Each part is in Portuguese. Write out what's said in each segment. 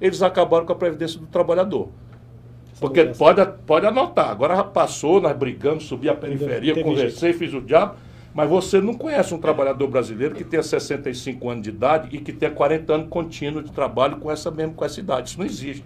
eles acabaram com a Previdência do Trabalhador. Porque pode anotar, agora já passou, nós brigamos, subi a periferia, conversei, fiz o diabo, mas você não conhece um trabalhador brasileiro que tenha 65 anos de idade e que tenha 40 anos contínuo de trabalho com essa idade. Isso não existe.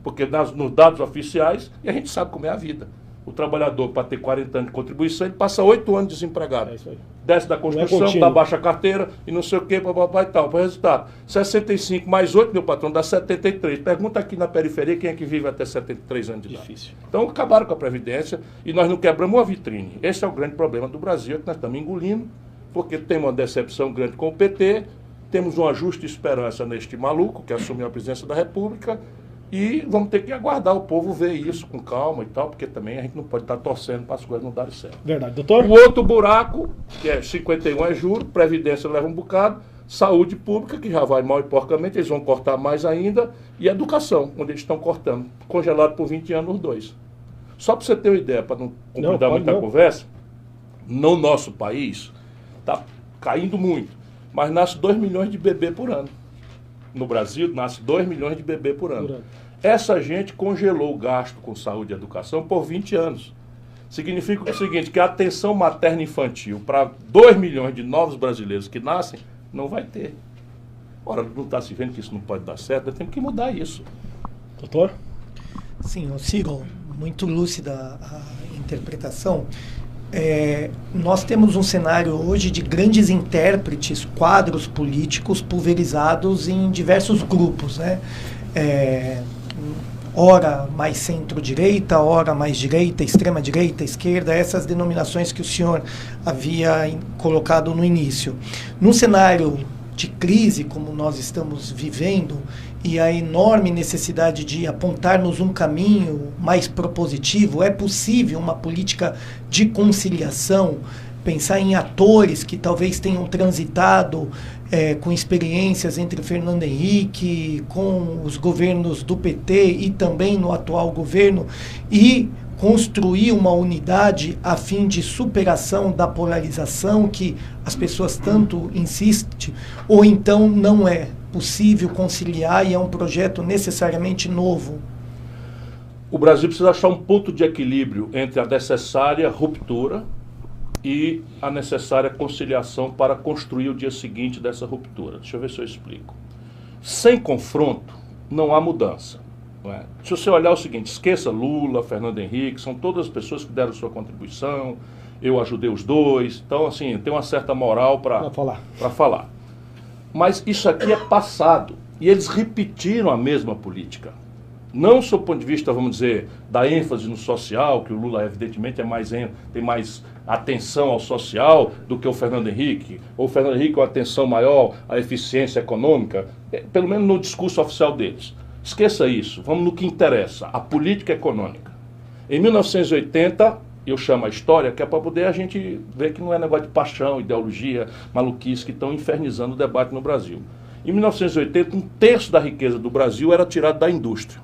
Porque nos dados oficiais, e a gente sabe como é a vida. O trabalhador, para ter 40 anos de contribuição, ele passa 8 anos desempregado. É isso aí. Desce da construção, dá baixa carteira e não sei o que, papai e tal. Para o resultado, 65 mais 8, meu patrão, dá 73. Pergunta aqui na periferia quem é que vive até 73 anos de idade. Difícil. Então acabaram com a Previdência e nós não quebramos uma vitrine. Esse é o grande problema do Brasil, é que nós estamos engolindo, porque temos uma decepção grande com o PT, temos uma justa esperança neste maluco que assumiu a presidência da República. E vamos ter que aguardar o povo ver isso com calma e tal, porque também a gente não pode estar torcendo para as coisas não darem certo. Verdade, doutor? O outro buraco, que é 51 é juro, Previdência leva um bocado, saúde pública, que já vai mal e porcamente, eles vão cortar mais ainda, e educação, onde eles estão cortando, congelado por 20 anos os dois. Só para você ter uma ideia, para não completar muita conversa, no nosso país está caindo muito, mas nasce 2 milhões de bebês por ano. No Brasil, nasce 2 milhões de bebês por ano. Essa gente congelou o gasto com saúde e educação por 20 anos. Significa o seguinte, que a atenção materno-infantil para 2 milhões de novos brasileiros que nascem, não vai ter. Ora, não está se vendo que isso não pode dar certo, nós temos que mudar isso. Doutor? Sim, o Ciro, muito lúcida a interpretação. Nós temos um cenário hoje de grandes intérpretes, quadros políticos pulverizados em diversos grupos, né? Ora mais centro-direita, ora mais direita, extrema-direita, esquerda, essas denominações que o senhor havia colocado no início. Num cenário de crise como nós estamos vivendo e a enorme necessidade de apontarmos um caminho mais propositivo, é possível uma política de conciliação, pensar em atores que talvez tenham transitado com experiências entre Fernando Henrique, com os governos do PT e também no atual governo, e construir uma unidade a fim de superação da polarização que as pessoas tanto insistem, ou então não é possível conciliar e é um projeto necessariamente novo? O Brasil precisa achar um ponto de equilíbrio entre a necessária ruptura e a necessária conciliação para construir o dia seguinte dessa ruptura. Deixa eu ver se eu explico. Sem confronto, não há mudança. Não é? Se você olhar o seguinte, esqueça Lula, Fernando Henrique, são todas as pessoas que deram sua contribuição, eu ajudei os dois, então assim, tem uma certa moral para falar. Mas isso aqui é passado, e eles repetiram a mesma política. Não sob o ponto de vista, vamos dizer, da ênfase no social, que o Lula evidentemente tem mais atenção ao social do que o Fernando Henrique, ou o Fernando Henrique com atenção maior à eficiência econômica, pelo menos no discurso oficial deles. Esqueça isso, vamos no que interessa, a política econômica. Em 1980, eu chamo a história, que é para poder a gente ver que não é negócio de paixão, ideologia, maluquice que estão infernizando o debate no Brasil. Em 1980, 1/3 da riqueza do Brasil era tirada da indústria.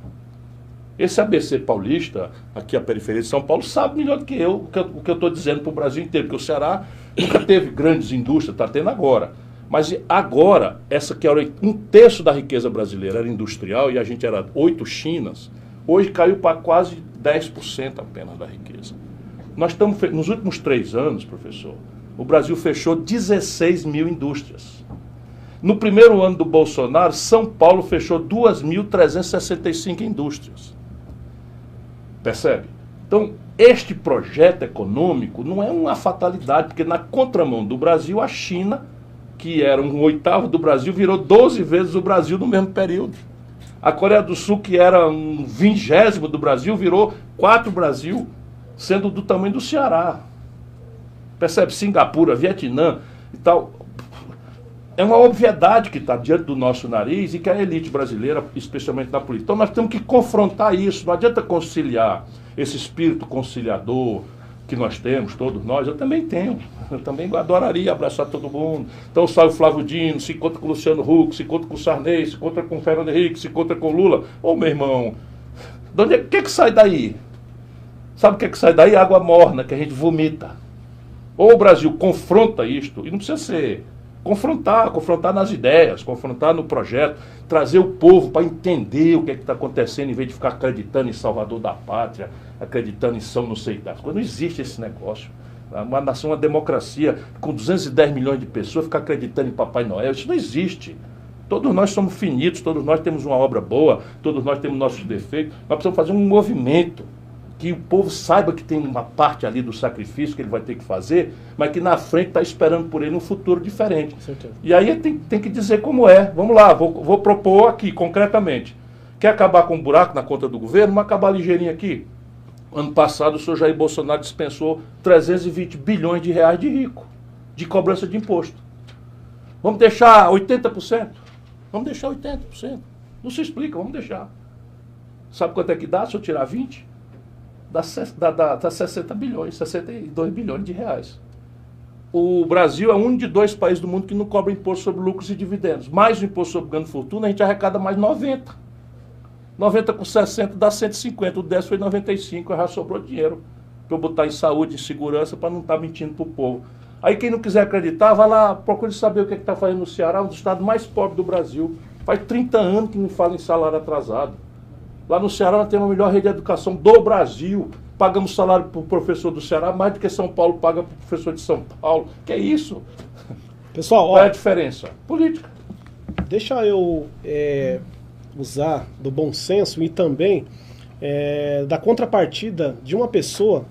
Esse ABC paulista, aqui a periferia de São Paulo, sabe melhor do que eu o que eu estou dizendo para o Brasil inteiro, porque o Ceará nunca teve grandes indústrias, está tendo agora. Mas agora, essa que era 1/3 da riqueza brasileira era industrial e a gente era 8 Chinas, hoje caiu para quase 10% apenas da riqueza. Nós estamos, nos últimos 3 anos, professor, o Brasil fechou 16 mil indústrias. No primeiro ano do Bolsonaro, São Paulo fechou 2.365 indústrias. Percebe? Então, este projeto econômico não é uma fatalidade, porque na contramão do Brasil, a China, que era 1/8 do Brasil, virou 12 vezes o Brasil no mesmo período. A Coreia do Sul, que era 1/20 do Brasil, virou 4 Brasil, sendo do tamanho do Ceará. Percebe? Singapura, Vietnã e tal. É uma obviedade que está diante do nosso nariz e que a elite brasileira, especialmente na política. Então nós temos que confrontar isso, não adianta conciliar esse espírito conciliador que nós temos, todos nós, eu também tenho. Eu também adoraria abraçar todo mundo. Então sai o Flávio Dino, se encontra com o Luciano Huck, se encontra com o Sarney, se encontra com o Fernando Henrique, se encontra com o Lula. Ô meu irmão, o que sai daí? Sabe o que sai daí? Água morna, que a gente vomita. Ou o Brasil confronta isto, e não precisa ser confrontar nas ideias, confrontar no projeto, trazer o povo para entender o que está acontecendo, em vez de ficar acreditando em Salvador da Pátria, acreditando em São não sei das coisas. Não existe esse negócio. Uma nação, uma democracia com 210 milhões de pessoas ficar acreditando em Papai Noel, isso não existe. Todos nós somos finitos, todos nós temos uma obra boa, todos nós temos nossos defeitos. Nós precisamos fazer um movimento que o povo saiba que tem uma parte ali do sacrifício que ele vai ter que fazer, mas que na frente está esperando por ele um futuro diferente. E aí tem que dizer como é. Vamos lá, vou propor aqui, concretamente. Quer acabar com um buraco na conta do governo? Vamos acabar ligeirinho aqui. Ano passado o senhor Jair Bolsonaro dispensou 320 bilhões de reais de rico, de cobrança de imposto. Vamos deixar 80%? Vamos deixar 80%. Não se explica, vamos deixar. Sabe quanto é que dá se eu tirar 20%? Dá 60 bilhões, 62 bilhões de reais. O Brasil é um de 2 países do mundo que não cobra imposto sobre lucros e dividendos. Mais o imposto sobre ganho e fortuna, a gente arrecada mais 90. 90 com 60 dá 150, o 10 foi 95, já sobrou dinheiro para eu botar em saúde, em segurança, para não estar mentindo para o povo. Aí quem não quiser acreditar, vai lá, procure saber o que está fazendo no Ceará, um dos estados mais pobres do Brasil. Faz 30 anos que não fala em salário atrasado. Lá no Ceará nós temos a melhor rede de educação do Brasil. Pagamos salário para o professor do Ceará mais do que São Paulo paga para o professor de São Paulo. Que é isso? Pessoal, qual é a diferença? Política. Deixa eu usar do bom senso e também da contrapartida de uma pessoa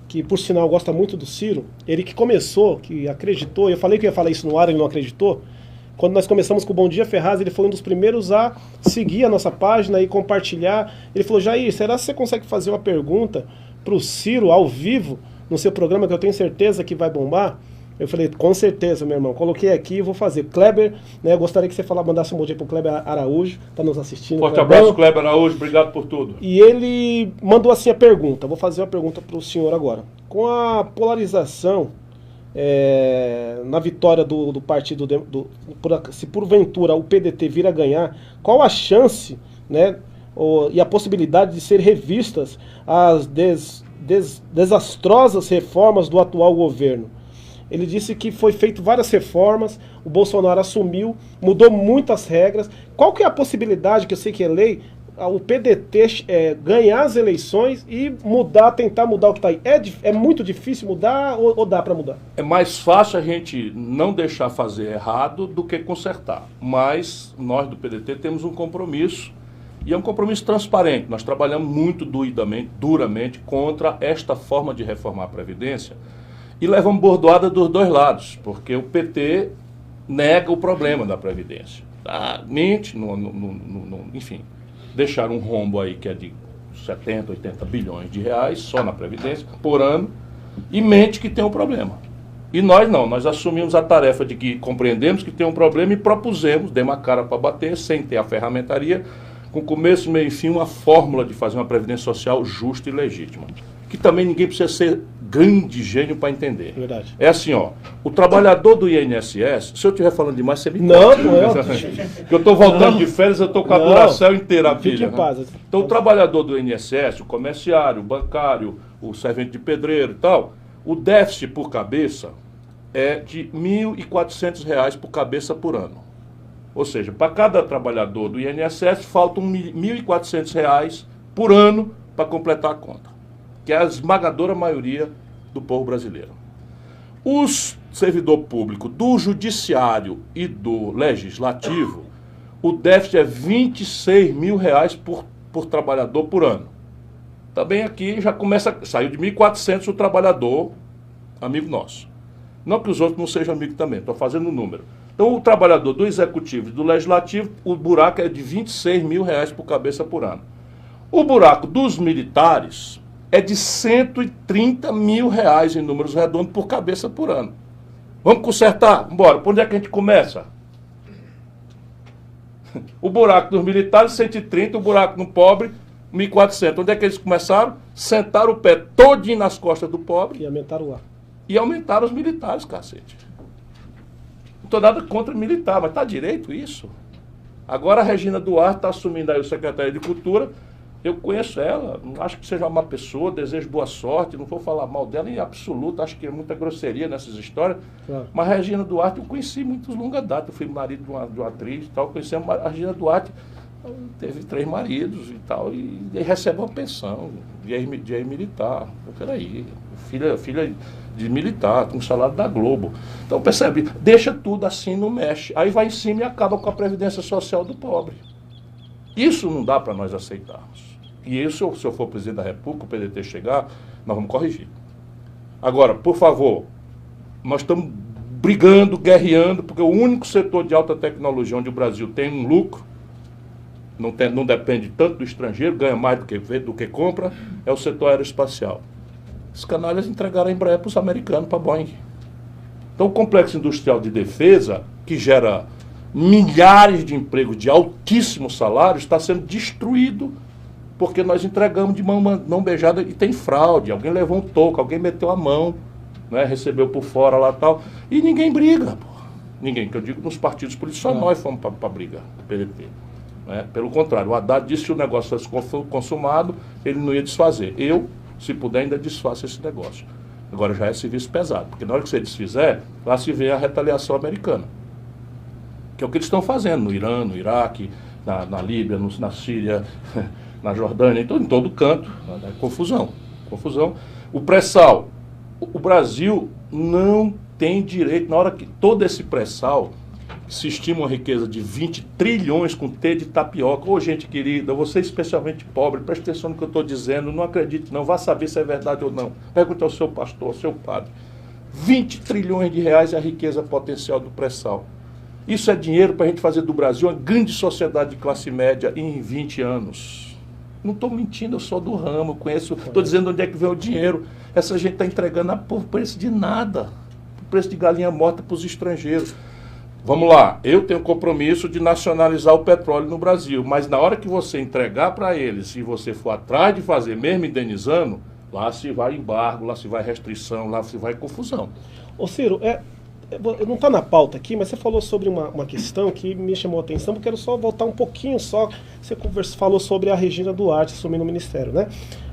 que, por sinal, gosta muito do Ciro. Ele que começou, que acreditou, eu falei que ia falar isso no ar, ele não acreditou. Quando nós começamos com o Bom Dia Ferraz, ele foi um dos primeiros a seguir a nossa página e compartilhar. Ele falou, Jair, será que você consegue fazer uma pergunta para o Ciro ao vivo no seu programa, que eu tenho certeza que vai bombar? Eu falei, com certeza, meu irmão. Coloquei aqui e vou fazer. Kleber, né, eu gostaria que você mandasse um bom dia para o Kleber Araújo, está nos assistindo. Forte abraço, Kleber Araújo, obrigado por tudo. E ele mandou assim a pergunta, vou fazer uma pergunta para o senhor agora. Com a polarização na vitória do partido, se porventura o PDT vir a ganhar, qual a chance, né, e a possibilidade de ser revistas as desastrosas reformas do atual governo? Ele disse que foi feito várias reformas, o Bolsonaro assumiu, mudou muitas regras. Qual que é a possibilidade, que eu sei que é lei, o PDT ganhar as eleições e tentar mudar o que está aí? É muito difícil mudar ou dá para mudar? É mais fácil a gente não deixar fazer errado do que consertar. Mas nós do PDT temos um compromisso, e é um compromisso transparente. Nós trabalhamos muito duramente contra esta forma de reformar a Previdência e levamos bordoada dos dois lados, porque o PT nega o problema da Previdência. Mente, enfim, deixaram um rombo aí que é de 70, 80 bilhões de reais só na Previdência por ano, e mente que tem um problema. E nós não, nós assumimos a tarefa de que compreendemos que tem um problema e propusemos, demos a cara para bater, sem ter a ferramentaria, com começo, meio e fim, uma fórmula de fazer uma Previdência Social justa e legítima. Que também ninguém precisa ser grande gênio para entender. Verdade. É assim, ó, o trabalhador do INSS, se eu estiver falando demais, você me Não, corta. não é. Porque eu estou voltando de férias, eu estou com a duração inteira, fique filha. em paz. Né? Então, o trabalhador do INSS, o comerciário, o bancário, o servente de pedreiro e tal, o déficit por cabeça é de R$ 1.400 por cabeça por ano. Ou seja, para cada trabalhador do INSS, faltam R$ 1.400 por ano para completar a conta, que é a esmagadora maioria do povo brasileiro. Os servidor público do judiciário e do legislativo, o déficit é R$ 26 mil por trabalhador por ano. Também aqui já saiu de 1.400 o trabalhador, amigo nosso. Não que os outros não sejam amigos também, estou fazendo o número. Então, o trabalhador do executivo e do legislativo, o buraco é de R$ 26 mil por cabeça por ano. O buraco dos militares é de R$ 130 mil em números redondos por cabeça por ano. Vamos consertar? Bora. Por onde é que a gente começa? O buraco dos militares, 130, o buraco no pobre, 1.400. Onde é que eles começaram? Sentaram o pé todinho nas costas do pobre. E aumentaram lá. E aumentaram os militares, cacete. Não estou nada contra militar, mas está direito isso? Agora a Regina Duarte está assumindo aí o secretário de Cultura. Eu conheço ela, não acho que seja uma má pessoa, desejo boa sorte, não vou falar mal dela em absoluto, acho que é muita grosseria nessas histórias. Claro. Mas a Regina Duarte eu conheci muito longa data, eu fui marido de uma atriz e tal, conheci a Regina Duarte, teve 3 maridos e tal, e recebe uma pensão de militar. Peraí, filha de militar, com o salário da Globo. Então percebe, deixa tudo assim, não mexe. Aí vai em cima e acaba com a previdência social do pobre. Isso não dá para nós aceitarmos. E isso, se eu for presidente da República, o PDT chegar, nós vamos corrigir. Agora, por favor, nós estamos brigando, guerreando, porque o único setor de alta tecnologia onde o Brasil tem um lucro, não depende tanto do estrangeiro, ganha mais do que compra, é o setor aeroespacial. Os canalhas entregaram a Embraer para os americanos, para a Boeing. Então o complexo industrial de defesa, que gera milhares de empregos de altíssimos salários, está sendo destruído porque nós entregamos de mão beijada e tem fraude. Alguém levou um toco, alguém meteu a mão, né, recebeu por fora lá e tal, e ninguém briga. Porra. Ninguém, que eu digo nos partidos políticos, só nós fomos para brigar, o PDT. Né? Pelo contrário, o Haddad disse que se o negócio fosse consumado, ele não ia desfazer. Eu, se puder, ainda desfaço esse negócio. Agora já é serviço pesado, porque na hora que você desfizer, lá se vê a retaliação americana. Que é o que eles estão fazendo no Irã, no Iraque, na Líbia, na Síria, na Jordânia, em todo canto. Confusão. O pré-sal. O Brasil não tem direito, na hora que todo esse pré-sal, se estima uma riqueza de 20 trilhões com T de tapioca. Ô, gente querida, você especialmente pobre, preste atenção no que eu estou dizendo, não acredite não, vá saber se é verdade ou não. Pergunte ao seu pastor, ao seu padre. 20 trilhões de reais é a riqueza potencial do pré-sal. Isso é dinheiro para a gente fazer do Brasil uma grande sociedade de classe média em 20 anos. Não estou mentindo, eu sou do ramo, conheço, estou dizendo onde é que vem o dinheiro. Essa gente está entregando por preço de nada, por preço de galinha morta para os estrangeiros. Vamos lá, eu tenho compromisso de nacionalizar o petróleo no Brasil, mas na hora que você entregar para eles, se você for atrás de fazer, mesmo indenizando, lá se vai embargo, lá se vai restrição, lá se vai confusão. Ô Ciro, não está na pauta aqui, mas você falou sobre uma questão que me chamou a atenção, porque eu quero só voltar um pouquinho só. Você falou sobre a Regina Duarte assumindo o ministério, né?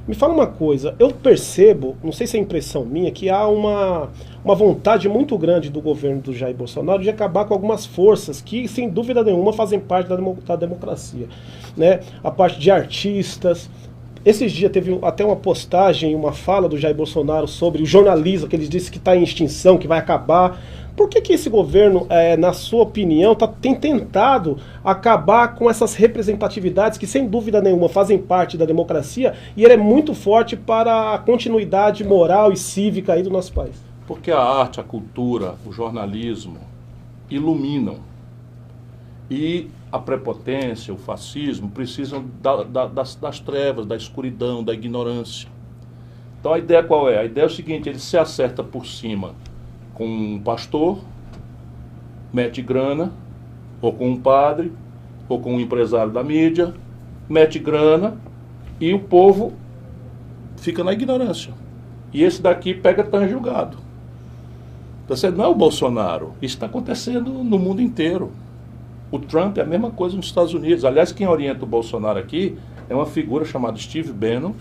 Me fala uma coisa, eu percebo, não sei se é impressão minha, que há uma vontade muito grande do governo do Jair Bolsonaro de acabar com algumas forças que, sem dúvida nenhuma, fazem parte da democracia, né? A parte de artistas. Esses dias teve até uma postagem, uma fala do Jair Bolsonaro sobre o jornalismo, que ele disse que está em extinção, que vai acabar. Por que esse governo, na sua opinião, tem tentado acabar com essas representatividades que, sem dúvida nenhuma, fazem parte da democracia e ele é muito forte para a continuidade moral e cívica aí do nosso país? Porque a arte, a cultura, o jornalismo iluminam. E a prepotência, o fascismo precisam das trevas, da escuridão, da ignorância. Então a ideia qual é? A ideia é o seguinte, ele se acerta por cima com um pastor, mete grana, ou com um padre, ou com um empresário da mídia, mete grana e o povo fica na ignorância. E esse daqui pega tão julgado. Então você não é o Bolsonaro, isso está acontecendo no mundo inteiro. O Trump é a mesma coisa nos Estados Unidos. Aliás, quem orienta o Bolsonaro aqui é uma figura chamada Steve Bannon,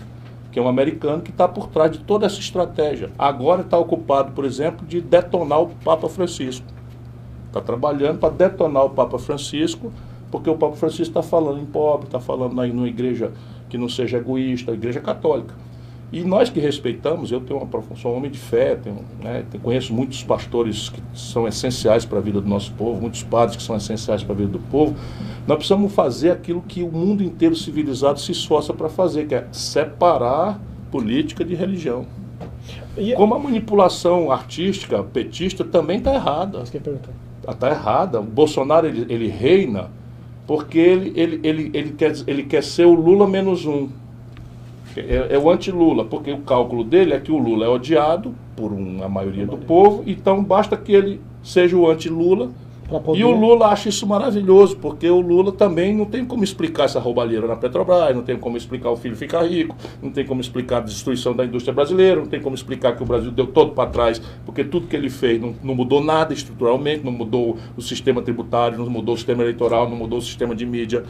que é um americano que está por trás de toda essa estratégia. Agora está ocupado, por exemplo, de detonar o Papa Francisco. Está trabalhando para detonar o Papa Francisco, porque o Papa Francisco está falando em pobre, está falando aí numa igreja que não seja egoísta, a igreja católica. E nós que respeitamos, eu sou um homem de fé, conheço muitos pastores que são essenciais para a vida do nosso povo, muitos padres que são essenciais para a vida do povo. Nós precisamos fazer aquilo que o mundo inteiro civilizado se esforça para fazer, que é separar política de religião. Como a manipulação artística, petista, também está errada. Está errada. O Bolsonaro ele reina porque ele quer ser o Lula menos um. É o anti-Lula, porque o cálculo dele é que o Lula é odiado por uma maioria do povo, então basta que ele seja o anti-Lula. E o Lula acha isso maravilhoso, porque o Lula também não tem como explicar essa roubalheira na Petrobras, não tem como explicar o filho ficar rico, não tem como explicar a destruição da indústria brasileira, não tem como explicar que o Brasil deu todo para trás, porque tudo que ele fez não mudou nada estruturalmente, não mudou o sistema tributário, não mudou o sistema eleitoral, não mudou o sistema de mídia.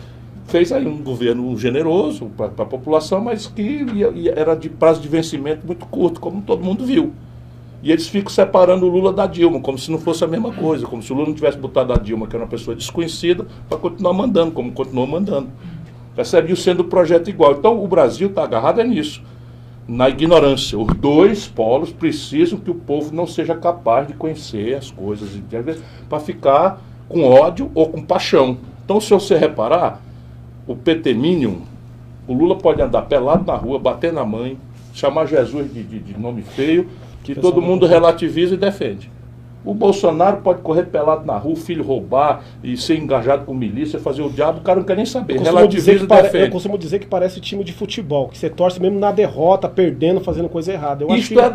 fez aí um governo generoso para a população, mas que era de prazo de vencimento muito curto, como todo mundo viu. E eles ficam separando o Lula da Dilma, como se não fosse a mesma coisa, como se o Lula não tivesse botado a Dilma, que era uma pessoa desconhecida, para continuar mandando, como continuou mandando. Percebe? E sendo o projeto igual. Então o Brasil está agarrado nisso, na ignorância. Os dois polos precisam que o povo não seja capaz de conhecer as coisas, para ficar com ódio ou com paixão. Então, se você reparar, o PT Minion, o Lula pode andar pelado na rua, bater na mãe, chamar Jesus de nome feio, que todo mundo relativiza e defende. O Bolsonaro pode correr pelado na rua, o filho roubar e ser engajado com milícia, fazer o diabo, o cara não quer nem saber. Relativiza e defende. Eu costumo dizer que parece time de futebol, que você torce mesmo na derrota, perdendo, fazendo coisa errada.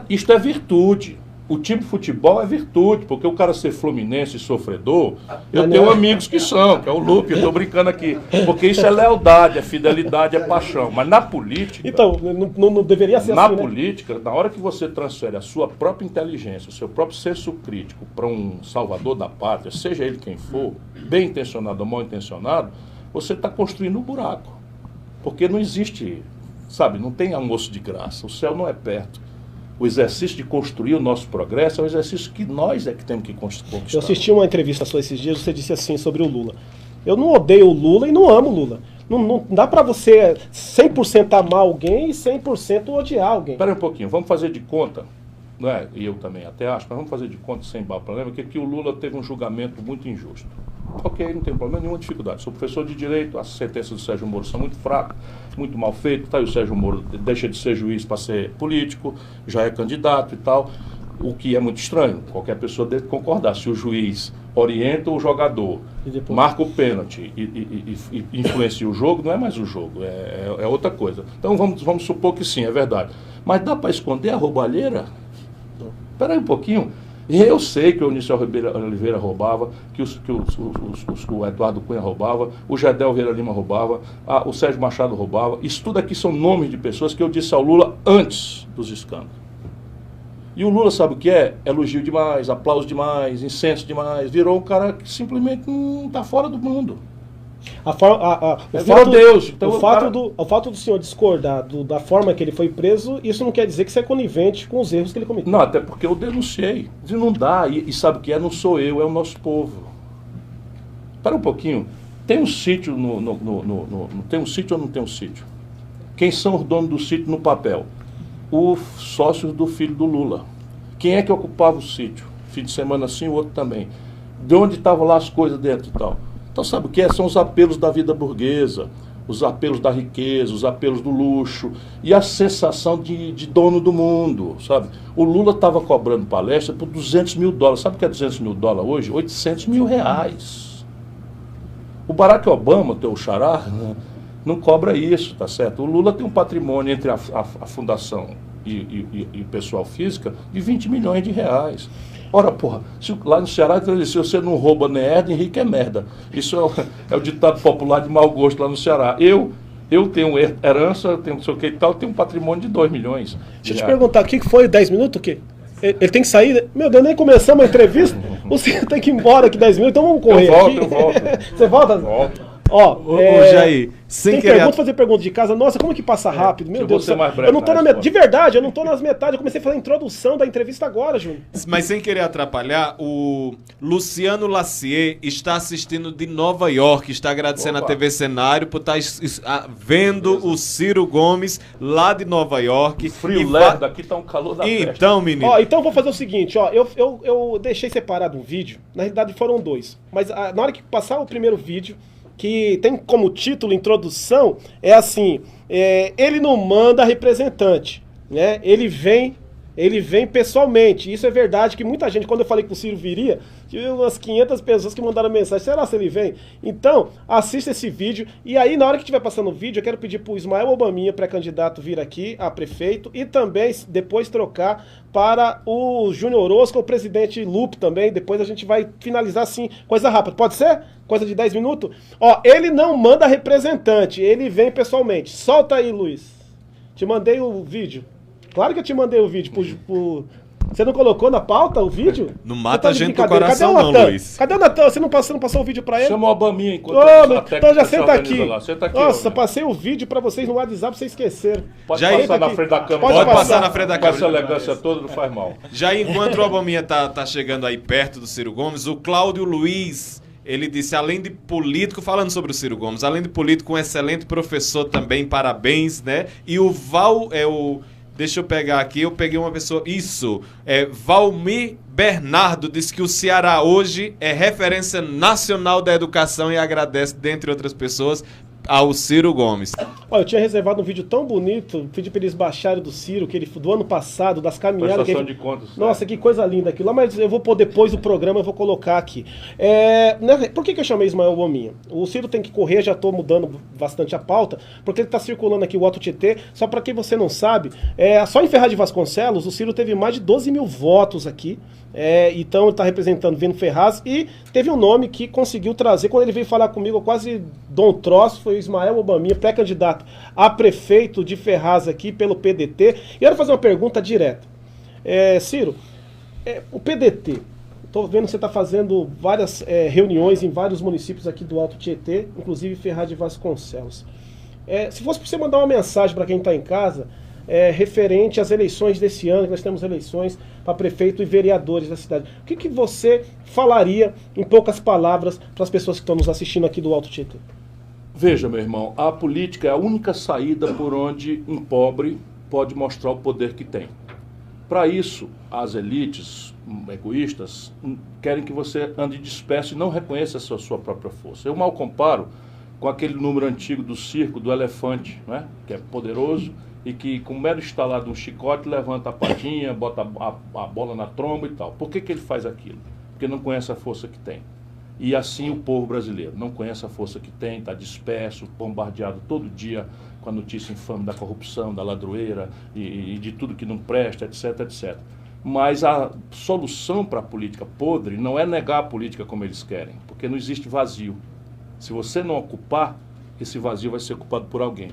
Isto é virtude. O time de futebol é virtude, porque o cara ser fluminense e sofredor, eu tenho amigos que são, que é o Lupe, eu estou brincando aqui, porque isso é lealdade, é fidelidade, é paixão. Mas na política... Então, não deveria ser assim, na política, na hora que você transfere a sua própria inteligência, o seu próprio senso crítico para um salvador da pátria, seja ele quem for, bem intencionado ou mal intencionado, você está construindo um buraco. Porque não existe, sabe, não tem almoço de graça, o céu não é perto. O exercício de construir o nosso progresso é um exercício que nós é que temos que conquistar. Eu assisti uma entrevista sua esses dias, você disse assim sobre o Lula. Eu não odeio o Lula e não amo o Lula. Não dá pra você 100% amar alguém e 100% odiar alguém. Espera um pouquinho, vamos fazer de conta, não é? E eu também até acho, mas vamos fazer de conta sem problema, que o Lula teve um julgamento muito injusto. Ok, não tem problema, nenhuma dificuldade. Sou professor de direito, as sentenças do Sérgio Moro são muito fracas, muito mal feitas, tá? E o Sérgio Moro deixa de ser juiz para ser político, já é candidato e tal, o que é muito estranho. Qualquer pessoa deve concordar. Se o juiz orienta o jogador, marca o pênalti e influencia o jogo, não é mais o jogo, é outra coisa. Então vamos supor que sim, é verdade. Mas dá para esconder a roubalheira? Espera aí um pouquinho. E eu sei que o Eunício Oliveira roubava, que o Eduardo Cunha roubava, o Gedel Vieira Lima roubava, o Sérgio Machado roubava. Isso tudo aqui são nomes de pessoas que eu disse ao Lula antes dos escândalos. E o Lula sabe o que é? Elogio demais, aplauso demais, incenso demais. Virou um cara que simplesmente não está fora do mundo. Deus. Então, o fato do senhor discordar da forma que ele foi preso, isso não quer dizer que você é conivente com os erros que ele cometeu. Não, até porque eu denunciei. Não dá. E sabe o que é? Não sou eu, é o nosso povo. Espera um pouquinho. Tem um sítio tem um sítio ou não tem um sítio? Quem são os donos do sítio no papel? Os sócios do filho do Lula. Quem é que ocupava o sítio? Fim de semana sim, o outro também. De onde estavam lá as coisas dentro e tal? Então sabe o que é? São os apelos da vida burguesa, os apelos da riqueza, os apelos do luxo e a sensação de dono do mundo, sabe? O Lula estava cobrando palestra por $200 mil. Sabe o que é $200 mil hoje? R$800 mil. O Barack Obama, teu xará, não cobra isso, tá certo? O Lula tem um patrimônio entre a fundação e pessoal física de R$20 milhões. Ora, porra, lá no Ceará, se você não rouba nem herda, Henrique é merda. Isso é o ditado popular de mau gosto lá no Ceará. Eu tenho herança, tenho não sei o que e tal, tenho um patrimônio de R$2 milhões. Deixa eu te perguntar, o que foi 10 minutos? O quê? Ele tem que sair? Meu Deus, nem começamos a entrevista. Você tem que ir embora aqui 10 minutos, então vamos correr. Eu volto. Você volta? Volto. Ó, Jair, sem querer... fazer pergunta de casa. Nossa, como que passa rápido? Meu Deus do céu. Eu não tô de verdade, eu não tô nas metades. Eu comecei a fazer a introdução da entrevista agora, Júnior. Mas sem querer atrapalhar, o Luciano Lacier está assistindo de Nova York, está agradecendo a TV Cenário por estar vendo o Ciro Gomes lá de Nova York. Frio lerdo, aqui tá um calor da festa. Então, menino... Ó, então vou fazer o seguinte, ó, eu deixei separado um vídeo, na realidade foram 2, mas na hora que passar o primeiro vídeo, que tem como título, introdução, é assim, ele não manda representante, né? Ele vem pessoalmente. Isso é verdade, que muita gente, quando eu falei que o Ciro viria, tive umas 500 pessoas que mandaram mensagem, será se ele vem? Então, assista esse vídeo, e aí na hora que estiver passando o vídeo, eu quero pedir pro Ismael Obaminha, pré-candidato, vir aqui a prefeito, e também depois trocar para o Júnior Orozco, o presidente Lupe também. Depois a gente vai finalizar assim, coisa rápida, pode ser? Coisa de 10 minutos? Ó, ele não manda representante, ele vem pessoalmente. Solta aí, Luiz. Te mandei o vídeo. Claro que eu te mandei o vídeo Você não colocou na pauta o vídeo? Não Você mata tá a de gente do brincadeira. coração Cadê o não, Natan? Luiz. Cadê o Natan? Você não passou o vídeo pra ele? Chama o Obaminha enquanto Ô, a então técnica já se senta organiza aqui. lá. Senta aqui, Nossa, homem. passei o vídeo pra vocês no WhatsApp pra vocês esquecerem. Pode Já passar entra na aqui. frente da câmera. Pode passar na frente da Com essa câmera. elegância toda, não faz mal. Já enquanto o Obaminha tá chegando aí perto do Ciro Gomes, o Cláudio Luiz, ele disse, além de político, falando sobre o Ciro Gomes, além de político, um excelente professor também, parabéns, né? E o deixa eu pegar aqui, eu peguei uma pessoa, Valmir Bernardo disse que o Ceará hoje é referência nacional da educação e agradece, dentre outras pessoas, ao Ciro Gomes. Olha, eu tinha reservado um vídeo tão bonito, pedi pra eles baixarem do Ciro, que ele do ano passado, das caminhadas. Prestação que ele... de contas. Nossa, que coisa linda aquilo lá, mas eu vou pôr depois do programa, eu vou colocar aqui. Por que eu chamei Ismael Bominha? O Ciro tem que correr, já estou mudando bastante a pauta, porque ele está circulando aqui o Alto Tietê, só para quem você não sabe, só em Ferraz de Vasconcelos, o Ciro teve mais de 12 mil votos aqui, então ele está representando vindo Ferraz, e teve um nome que conseguiu trazer, quando ele veio falar comigo, eu quase dou um troço, foi o Ismael Bominha, pré-candidato a prefeito de Ferraz aqui pelo PDT. E eu quero fazer uma pergunta direta. Ciro, o PDT, estou vendo que você está fazendo várias reuniões em vários municípios aqui do Alto Tietê, inclusive Ferraz de Vasconcelos. Se fosse para você mandar uma mensagem para quem está em casa, referente às eleições desse ano, que nós temos eleições para prefeito e vereadores da cidade, o que você falaria, em poucas palavras, para as pessoas que estão nos assistindo aqui do Alto Tietê? Veja, meu irmão, a política é a única saída por onde um pobre pode mostrar o poder que tem. Para isso, as elites egoístas querem que você ande disperso e não reconheça a sua própria força. Eu mal comparo com aquele número antigo do circo, do elefante, né? Que é poderoso e que, com o mero estalar de um chicote, levanta a patinha, bota a bola na tromba e tal. Por que ele faz aquilo? Porque não conhece a força que tem. E assim o povo brasileiro não conhece a força que tem, está disperso, bombardeado todo dia com a notícia infame da corrupção, da ladroeira e de tudo que não presta, etc, etc. Mas a solução para a política podre não é negar a política como eles querem, porque não existe vazio. Se você não ocupar, esse vazio vai ser ocupado por alguém.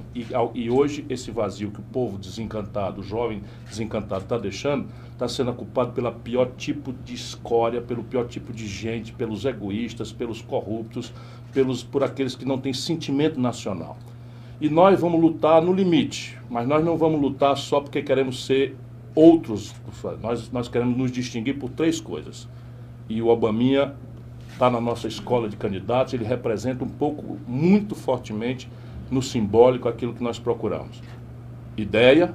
E hoje esse vazio que o povo desencantado, o jovem desencantado está deixando, está sendo ocupado pelo pior tipo de escória, pelo pior tipo de gente, pelos egoístas, pelos corruptos, por aqueles que não têm sentimento nacional. E nós vamos lutar no limite, mas nós não vamos lutar só porque queremos ser outros. Nós queremos nos distinguir por 3 coisas. E o Obaminha está na nossa escola de candidatos, ele representa um pouco, muito fortemente, no simbólico, aquilo que nós procuramos. Ideia,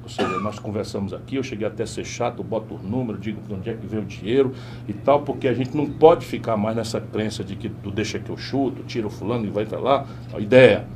ou seja, nós conversamos aqui, eu cheguei até a ser chato, eu boto o número, digo de onde é que vem o dinheiro e tal, porque a gente não pode ficar mais nessa crença de que tu deixa que eu chuto, tira o fulano e vai para lá. Ideia.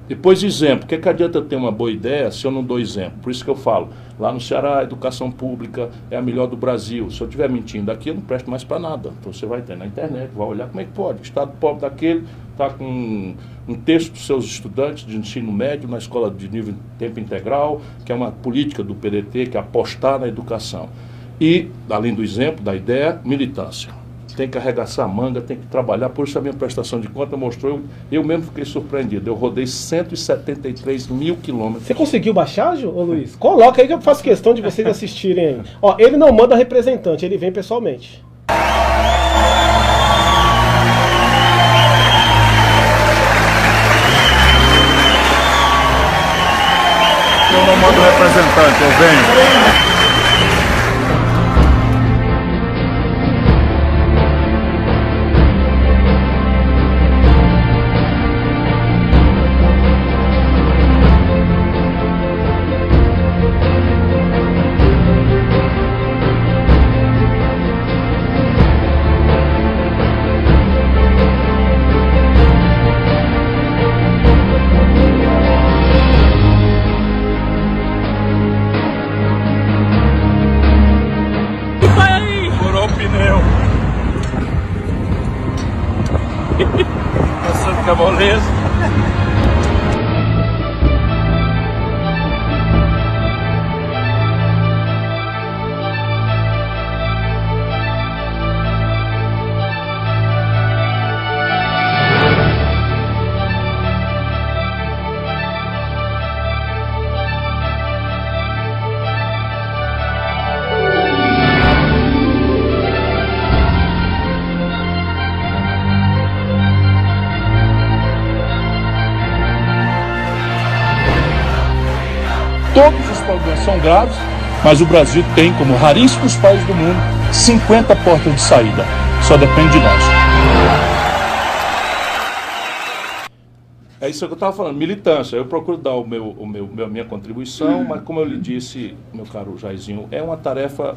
Depois, exemplo. O que adianta eu ter uma boa ideia se eu não dou exemplo? Por isso que eu falo, lá no Ceará a educação pública é a melhor do Brasil. Se eu estiver mentindo aqui, eu não presto mais para nada. Então você vai ter na internet, vai olhar como é que pode. O estado pobre daquele está com um terço dos seus estudantes de ensino médio na escola de nível tempo integral, que é uma política do PDT, que é apostar na educação. E, além do exemplo, da ideia, militância. Tem que arregaçar a manga, tem que trabalhar. Por isso a minha prestação de conta mostrou, eu mesmo fiquei surpreendido. Eu rodei 173 mil quilômetros. Você conseguiu baixar, ô Luiz? Coloca aí que eu faço questão de vocês assistirem aí. Ó, ele não manda representante, ele vem pessoalmente. Eu não mando representante, eu venho. Passando com a moleza. todos os problemas são graves, mas o Brasil tem, como raríssimos países do mundo, 50 portas de saída. Só depende de nós. É isso que eu estava falando, militância. Eu procuro dar a minha contribuição, mas como eu lhe disse, meu caro Jairzinho, é uma tarefa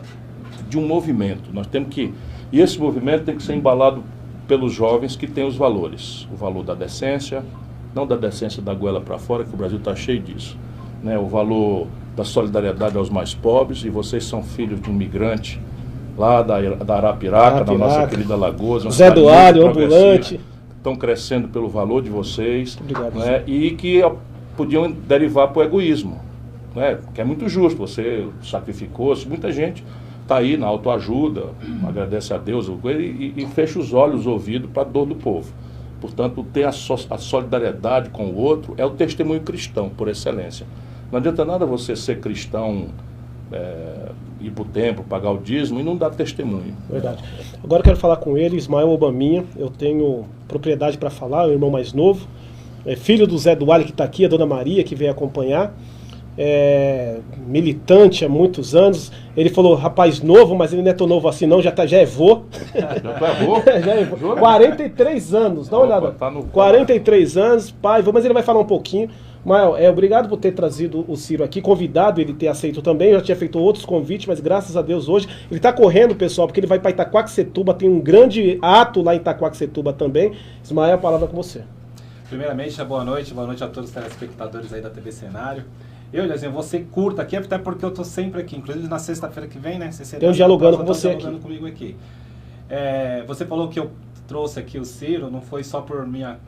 de um movimento. Nós temos que... E esse movimento tem que ser embalado pelos jovens que têm os valores. O valor da decência, não da decência da goela para fora, que o Brasil está cheio disso. Né? O valor da solidariedade aos mais pobres, e vocês são filhos de um migrante lá da Arapiraca, da nossa querida Lagoas. Zé Dualho, ambulante. Estão crescendo pelo valor de vocês. Obrigado, né? E que podiam derivar para o egoísmo. Né? Que é muito justo, você sacrificou-se, muita gente está aí na autoajuda, agradece a Deus e fecha os olhos, os ouvidos para a dor do povo. Portanto, ter a solidariedade com o outro é o testemunho cristão, por excelência. Não adianta nada você ser cristão, ir para o templo, pagar o dízimo e não dar testemunho. Verdade. Agora eu quero falar com ele, Ismael Obaminha. Eu tenho propriedade para falar, é o irmão mais novo. É filho do Zé Dualho, que está aqui, a Dona Maria, que veio acompanhar. Militante há muitos anos. Ele falou, rapaz novo, mas ele não é tão novo assim não, já é vô. Já é vô. 43 anos, dá uma olhada. Tá 43 anos, pai, mas ele vai falar um pouquinho. Mael, obrigado por ter trazido o Ciro aqui, convidado, ele ter aceito também. Eu já tinha feito outros convites, mas graças a Deus hoje ele está correndo, pessoal, porque ele vai para Itaquaquecetuba, tem um grande ato lá em Itaquaquecetuba também. Ismael, a palavra é com você. Primeiramente, boa noite a todos os telespectadores aí da TV Cenário. Eu, Jairzinho, vou ser curto aqui, até porque eu tô sempre aqui, inclusive na sexta-feira que vem, né? Tem um dialogando com você aqui. Comigo aqui. Você falou que eu trouxe aqui o Ciro, não foi só por minha